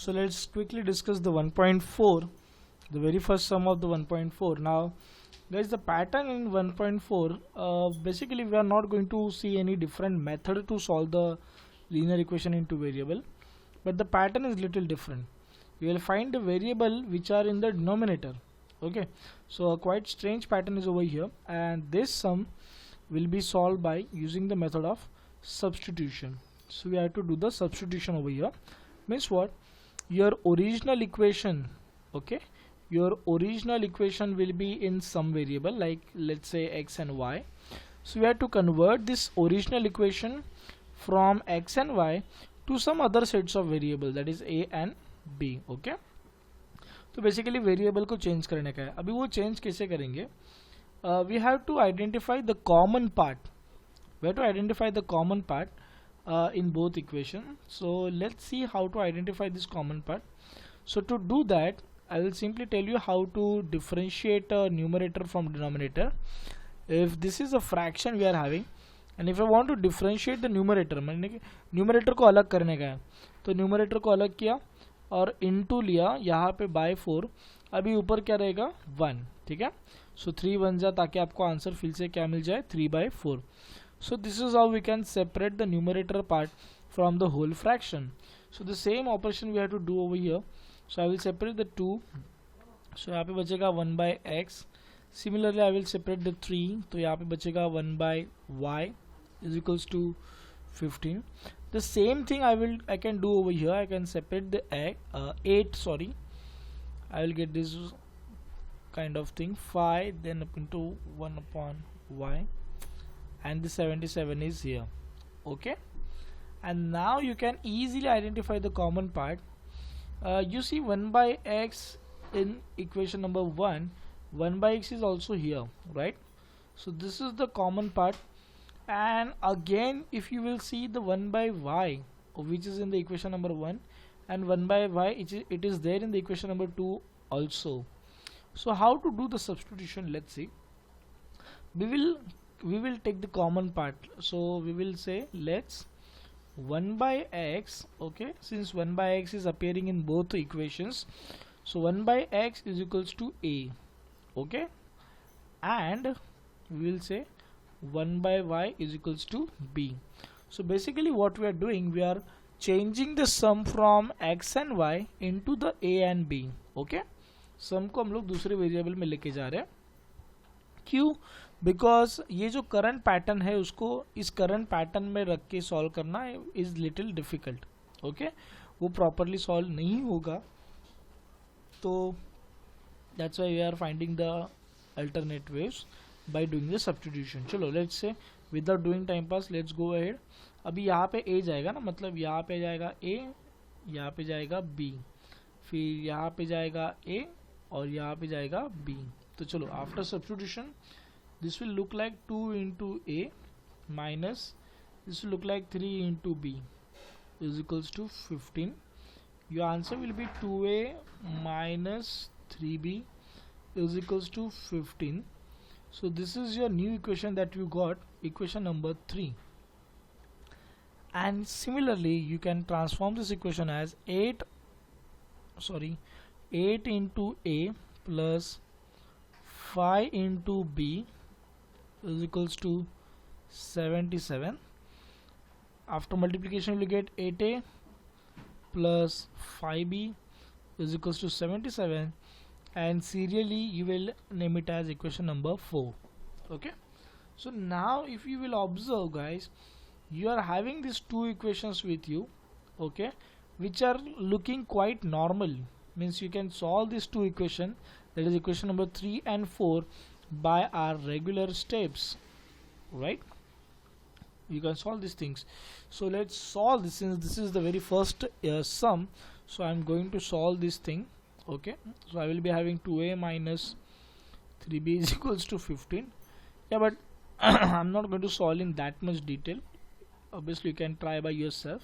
So let's quickly discuss the 1.4, the very first sum of the 1.4. Now guys, the pattern in 1.4, basically we are not going to see any different method to solve the linear equation into variable, but the pattern is little different. You will find the variable which are in the denominator. Okay, so a quite strange pattern is over here, and this sum will be solved by using the method of substitution. So we have to do the substitution over here. Means what? Your original equation, okay, your original equation will be in some variable, like let's say x and y. So we have to convert this original equation from x and y to some other sets of variable, that is a and b. okay, तो basically variable को change करने का है. अभी वो change कैसे करेंगे? We have to identify the common part. We have to identify the common part in both equation. So let's see how to identify this common part. So to do that, I will simply tell you how to differentiate a numerator from denominator. If this is a fraction we are having, and if I want to differentiate the numerator, मैंने numerator को अलग करने का है, तो numerator को अलग किया और into लिया यहाँ पे by 4. अभी ऊपर क्या रहेगा? 1. ठीक है, so 3 बन जा ताकि आपको आंसर फिर से क्या मिल जाए? 3/4. So this is how we can separate the numerator part from the whole fraction. So the same operation we have to do over here. So I will separate the 2. So यहाँ पे बचेगा 1/x. Similarly I will separate the 3. तो यहाँ पे बचेगा 1/y is equals to 15. The same thing I can do over here. I can separate the 8. Sorry, I will get this kind of thing, 5 then up into 1/y. And the 77 is here. Okay, and now you can easily identify the common part. You see 1/x in equation number 1, 1/x is also here, right? So this is the common part. And again, if you will see the 1/y, which is in the equation number 1, and 1/y it is there in the equation number 2 also. So how to do the substitution? Let's see. We will take the common part. So we will say let's 1/x, okay, since 1/x is appearing in both equations, so 1/x is equals to a, okay, and we will say 1/y is equals to b. So basically what we are doing, we are changing the sum from x and y into the a and b. okay, sum को हम लोग दूसरे variable में लेके जा रहे हैं. क्यों? बिकॉज ये जो करंट पैटर्न है उसको इस करंट पैटर्न में रख के सॉल्व करना इज लिटिल डिफिकल्ट. ओके, वो प्रॉपरली सॉल्व नहीं होगा, तो that's why we are finding the alternate ways by doing the substitution. चलो let's say without doing time pass let's go ahead. अभी यहाँ पे ए जाएगा ना, मतलब यहाँ पे जाएगा ए, यहाँ पे जाएगा बी, फिर यहाँ पे जाएगा ए और यहाँ पे जाएगा बी. तो चलो after substitution this will look like 2 into a minus this will look like 3 into b is equals to 15. Your answer will be 2a minus 3b is equals to 15. So this is your new equation that you got, equation number 3. And similarly you can transform this equation as 8 into a plus 5 into b is equals to 77. After multiplication you will get 8a plus 5b is equals to 77, and serially you will name it as equation number 4. okay, so now if you will observe guys, you are having these two equations with you, okay, which are looking quite normal. Means you can solve these two equations, that is equation number 3 and 4, by our regular steps, right? You can solve these things. So let's solve this. Since this is the very first sum, so I'm going to solve this thing. Okay, so I will be having 2a minus 3b is equals to 15. Yeah, but I'm not going to solve in that much detail. Obviously you can try by yourself.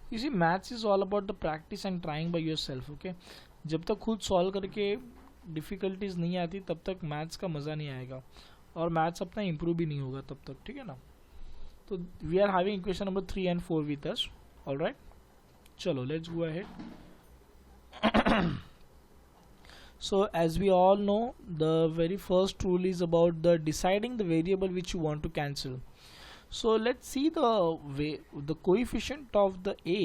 You see, maths is all about the practice and trying by yourself. okay, जब तक खुद solve करके difficulties नहीं आती तब तक maths का मज़ा नहीं आएगा, और मैथ्स अपना इम्प्रूव भी नहीं होगा तब तक. ठीक है ना? तो we are having equation number 3 and 4 with us. All right, चलो let's go ahead. So as we all know, the very first rule is about the deciding the variable which you want to cancel. So let's see the coefficient of the a.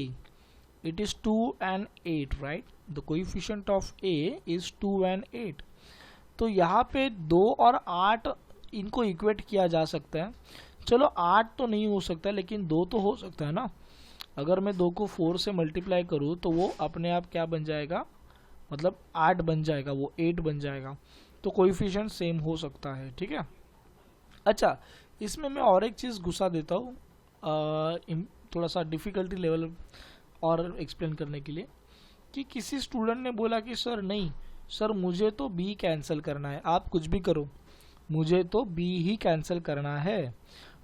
It is 2 and 8, right? The coefficient of a is 2 and 8. तो यहाँ पे 2 और 8 इनको equate किया जा सकता है. चलो 8 तो नहीं हो सकता, लेकिन 2 तो हो सकता है ना. अगर मैं 2 को 4 से मल्टीप्लाई करूँ तो वो अपने आप क्या बन जाएगा, मतलब 8 बन जाएगा, वो 8 बन जाएगा. तो कोएफिशिएंट सेम हो सकता है. ठीक है. अच्छा, इसमें मैं और एक चीज़ घुसा देता हूँ, थोड़ा सा डिफ़िकल्टी लेवल और एक्सप्लेन करने के लिए, कि किसी स्टूडेंट ने बोला कि सर नहीं सर मुझे तो बी कैंसिल करना है, आप कुछ भी करो मुझे तो बी ही कैंसिल करना है.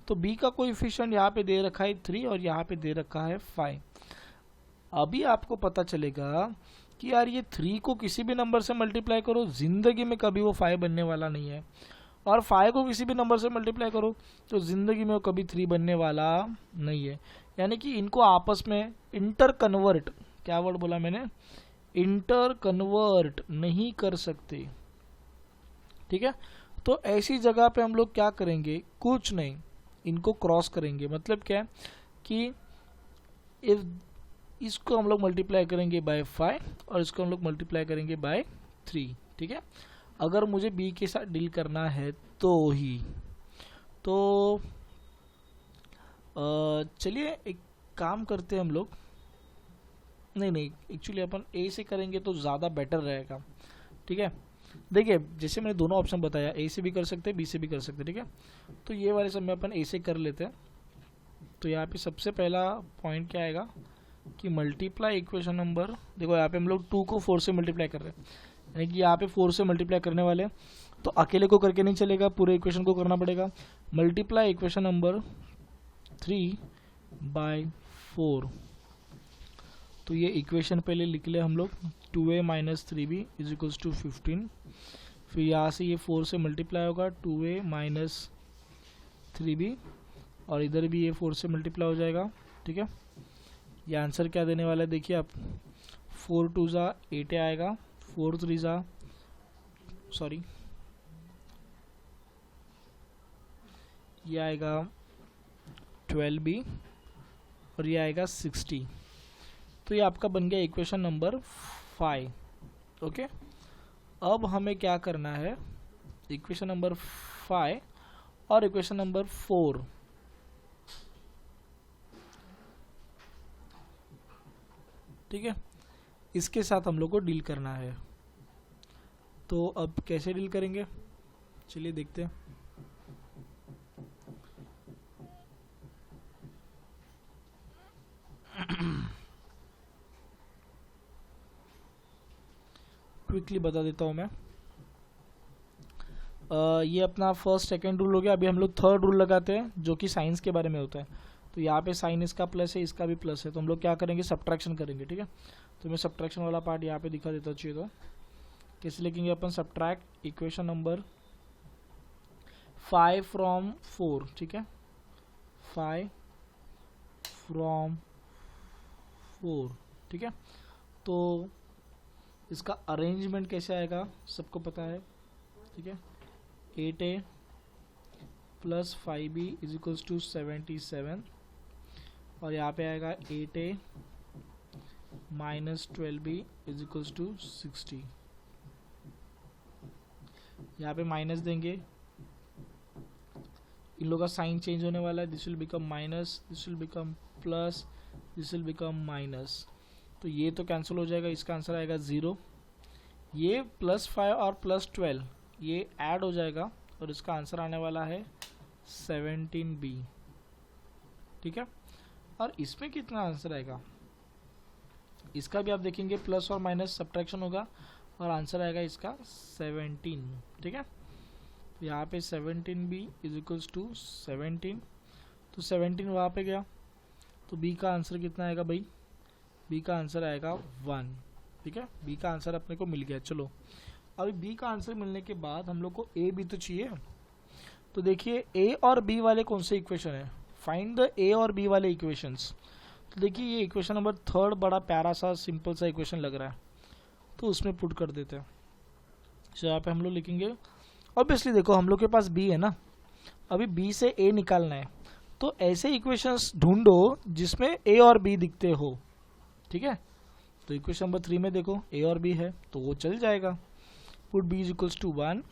तो बी का कोएफिशिएंट यहाँ पे दे रखा है 3 और यहाँ पे दे रखा है 5. अभी आपको पता चलेगा कि यार ये 3 को किसी भी नंबर से मल्टीप्लाई करो, ज़िंदगी में कभी वो 5 बनने वाला नहीं है. और 5 को किसी भी नंबर से मल्टीप्लाई करो तो ज़िंदगी में वो कभी 3 बनने वाला नहीं है. यानी कि इनको आपस में इंटर कन्वर्ट, क्या वर्ड बोला मैंने, इंटर कन्वर्ट नहीं कर सकते. ठीक है. तो ऐसी जगह पे हम लोग क्या करेंगे, कुछ नहीं, इनको क्रॉस करेंगे. मतलब क्या कि इफ इसको हम लोग मल्टीप्लाई करेंगे बाय 5 और इसको हम लोग मल्टीप्लाई करेंगे बाय 3. ठीक है. अगर मुझे बी के साथ डील करना है तो ही. तो चलिए एक काम करते हैं हम लोग, नहीं एक्चुअली अपन ए से करेंगे तो ज़्यादा बेटर रहेगा. ठीक है. देखिए जैसे मैंने दोनों ऑप्शन बताया, ए से भी कर सकते हैं बी से भी कर सकते हैं. ठीक है. तो ये वाले सब में अपन ए से कर लेते हैं. तो यहाँ पे सबसे पहला पॉइंट क्या आएगा कि मल्टीप्लाई इक्वेशन नंबर, देखो यहाँ पे हम लोग 2 को 4 से मल्टीप्लाई कर रहे हैं, यानी कि यहाँ पे 4 से मल्टीप्लाई करने वाले, तो अकेले को करके नहीं चलेगा, पूरे इक्वेशन को करना पड़ेगा. Multiply equation number 3 by 4. तो ये इक्वेशन पहले लिख ले हम लोग, 2a minus 3b is equals to 15. फिर यहाँ से ये 4 से मल्टीप्लाई होगा, 2a माइनस 3b, और इधर भी ये 4 से मल्टीप्लाई हो जाएगा. ठीक है. ये आंसर क्या देने वाला है देखिए आप, 4 2 ज़ा 8 आएगा, 4 3 ज़ा सॉरी ये आएगा 12b और ये आएगा 60. तो ये आपका बन गया इक्वेशन नंबर 5. ओके. अब हमें क्या करना है, इक्वेशन नंबर 5 और इक्वेशन नंबर 4, ठीक है, इसके साथ हम लोग को डील करना है. तो अब कैसे डील करेंगे, चलिए देखते हैं. क्विकली बता देता हूँ मैं. ये अपना फर्स्ट सेकेंड रूल हो गया. अभी हम लोग थर्ड रूल लगाते हैं जो कि साइंस के बारे में होता है. तो यहाँ पे साइन इसका प्लस है, इसका भी प्लस है, तो हम लोग क्या करेंगे, सब्ट्रैक्शन करेंगे. ठीक है. तो मैं सब्ट्रैक्शन वाला पार्ट यहाँ पे दिखा देता चाहिए. तो कैसे लिखेंगे अपन, सब्ट्रैक्ट इक्वेशन नंबर 5 फ्रॉम 4. ठीक है. 5 फ्रॉम 4. ठीक है. तो इसका अरेंजमेंट कैसे आएगा सबको पता है. ठीक है. 8a plus 5b is equals to 77, और यहाँ पे आएगा 8a minus 12b is equals to 60. यहाँ पे माइनस देंगे, इन लोगों का साइन चेंज होने वाला है. This will become minus, this will become plus, this will become minus. तो ये तो कैंसिल हो जाएगा, इसका आंसर आएगा 0. ये +5 और +12 ये ऐड हो जाएगा और इसका आंसर आने वाला है 17b. ठीक है. और इसमें कितना आंसर आएगा, इसका भी आप देखेंगे प्लस और माइनस सब्ट्रैक्शन होगा और आंसर आएगा इसका 17. ठीक है. तो यहाँ पे 17b इज इक्वल्स टू 17. तो 17 वहाँ पे गया, तो b का आंसर कितना आएगा भाई, b का आंसर आएगा 1. ठीक है. b का आंसर अपने को मिल गया. चलो अभी b का आंसर मिलने के बाद हम लोग को a भी तो चाहिए. तो देखिए a और b वाले कौन से इक्वेशन है, फाइंड द a और b वाले इक्वेशंस. तो देखिए ये इक्वेशन नंबर थर्ड बड़ा प्यारा सा सिंपल सा इक्वेशन लग रहा है, तो उसमें पुट कर देते हैं। तो यहाँ पे हम लोग लिखेंगे, ऑब्वियसली देखो हम लोग के पास बी है ना, अभी बी से ए निकालना है, तो ऐसे इक्वेशंस ढूंढो जिसमें ए और बी दिखते हो, ठीक है। तो इक्वेशन नंबर 3 में देखो ए और बी है तो वो चल जाएगा, put b is equals to 1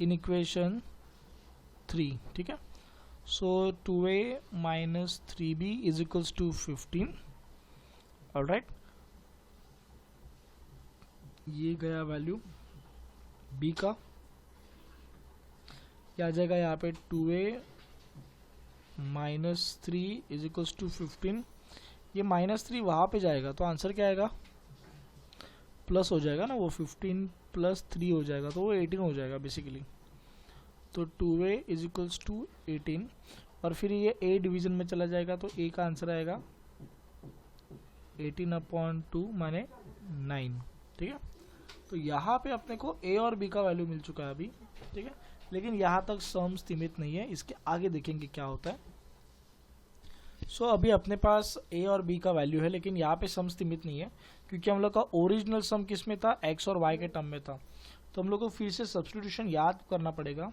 in equation 3, ठीक है। So 2a minus 3b is equals to 15, alright. ये गया वैल्यू b का, क्या आ जाएगा यहाँ पे 2a minus 3 is equals to 15, ये -3 वहाँ पे जाएगा तो आंसर क्या आएगा, प्लस हो जाएगा ना, वो 15 प्लस 3 हो जाएगा तो वो 18 हो जाएगा बेसिकली। तो 2a इज इक्वल्स टू 18, और फिर ये a डिवीजन में चला जाएगा तो a का आंसर आएगा 18/2 माने 9, ठीक है। तो यहाँ पे अपने को a और b का वैल्यू मिल चुका है अभी, ठीक है। लेकिन यहाँ तक सम सीमित नहीं है, इसके आगे देखेंगे क्या होता है। सो अभी अपने पास a और b का वैल्यू है, लेकिन यहाँ पे सम सीमित नहीं है क्योंकि हम लोग का ओरिजिनल सम किस में था, x और y के टर्म में था। तो हम लोग को फिर से सब्स्टिट्यूशन याद करना पड़ेगा।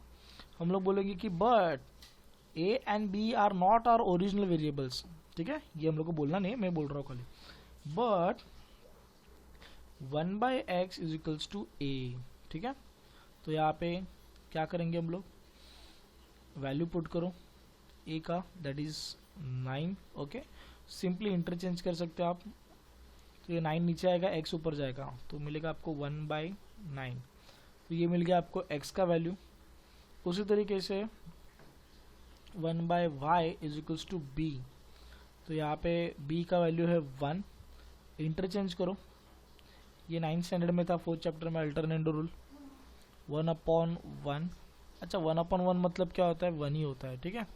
हम लोग बोलेंगे कि but a and b are not our original variables, ठीक है। ये हम लोग को बोलना नहीं है, मैं बोल रहा हूँ खाली, but 1/x is equals to a, ठीक है। तो यहाँ पे क्या करेंगे हम लोग, वैल्यू पुट करो a का, that is 9, okay. Simply interchange कर सकते हो आप, तो ये 9 नीचे आएगा, x ऊपर जाएगा, तो मिलेगा आपको 1/9। तो ये मिल गया आपको x का वैल्यू। उसी तरीके से 1/y is equals to b, तो यहाँ पे b का वैल्यू है 1, इंटरचेंज करो, ये 9th स्टैंडर्ड में था 4th चैप्टर में अल्टरनेटिव रूल, 1/1। अच्छा 1/1 मतलब क्या होता है, 1 ही होता है, ठीक है।